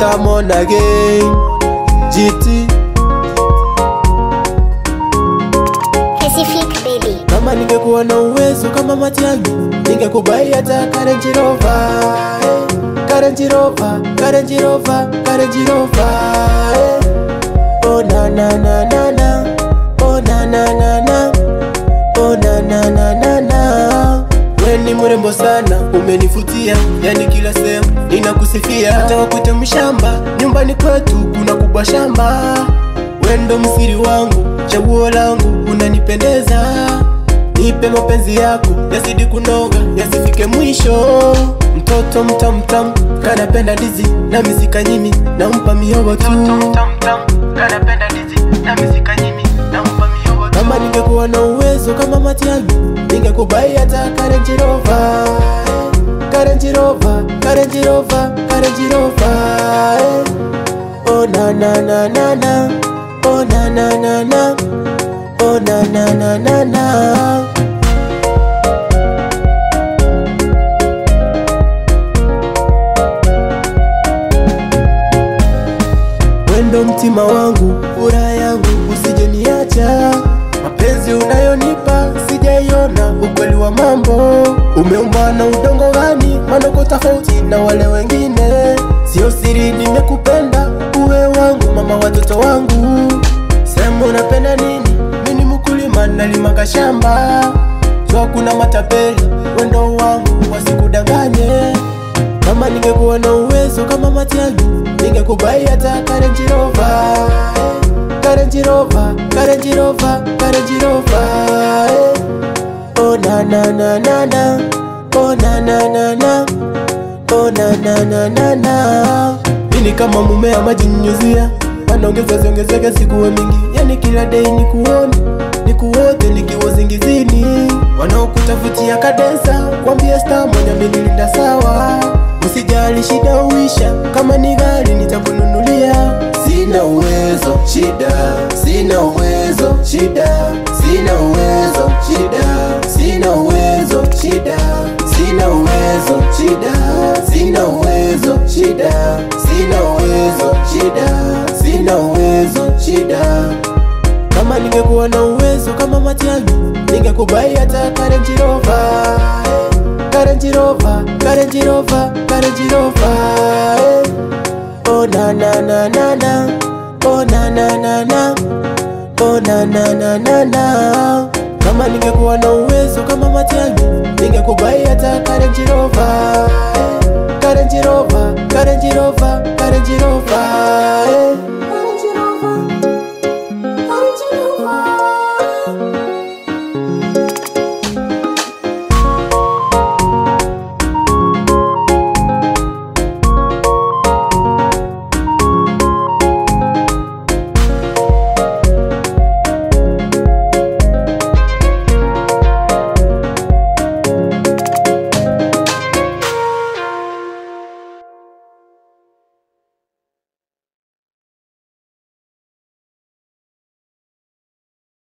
time on again. GT Pacific baby. kama ningekuwa na uwezo kama Matiang'i, ningekubai hata Range Rover. Range Rover, Range Rover, Range Rover. Oh na na na na na, oh na na na na, oh na na na na na. Wewe ni mrembo sana, umenifutia, yani kila sehemu ninakusifia. Hata wakuite mshamba, nyumbani kwetu kuna kubwa shamba. Wewe ndo msiri wangu, chaguo langu, unanipendeza. Nipe mapenzi yako, yazidi kunoga, yasifike mwisho. Mtoto mtamtam, kanapenda ndizi, na misika nyimi, nampa mihogo tu. Mtoto mtamtam, kanapenda ndizi, na misika nyimi, nampa mihogo tu. Kama ningekuwa na uwezo kama Matiang'i, ningekubai hata Range Rover. Range Rover, Range Rover, Range Rover. Oh na na na na na, oh na na na na, oh na na na na na. Wendo mtima wangu, furaha yangu, usije niacha. Mapenzi unayonipa sijaiona, ukweli wa mambo. Umeumba na udongo gani, manoko tofauti na wale wengine. Sio siri nimekupenda, uwe wangu, mama watoto wangu. Sema unapenda nini, mimi mkulima nalima shamba. Jua kuna matapeli, wendo wangu wasikudanganye. Kama ningekuwa na uwezo kama Matiang'i, ningekubai hata Range Rover. Range Rover, Range Rover, Range Rover. Oh na na na na na, oh na na na na, oh na na na na na. Mimi kama mume amajinyuzia, anaongeza ziongezeke sikuwe mingi. Yani kila day nikuone, nikuote nikiwa zingizini. Wanaokutafutia kadensa, kwambia star mwenye amenilinda sawa. Usijali shida uisha, kama ni gari nitakununulia. Sina uwezo, shida, sina uwezo, shida, sina uwezo, shida, sina uwezo, shida, sina uwezo, shida, sina uwezo, shida, sina uwezo, shida, sina uwezo, shida. Kama ningekuwa na uwezo kama Matiang'i, ningekubai hata Range Rover. Range Rover, Range Rover, Range Rover. Oh na na na na na, oh na na na na, oh na na na na na. Kama ningekuwa na uwezo kama Matiang'i, ningekubai hata Range Rover. Range Rover,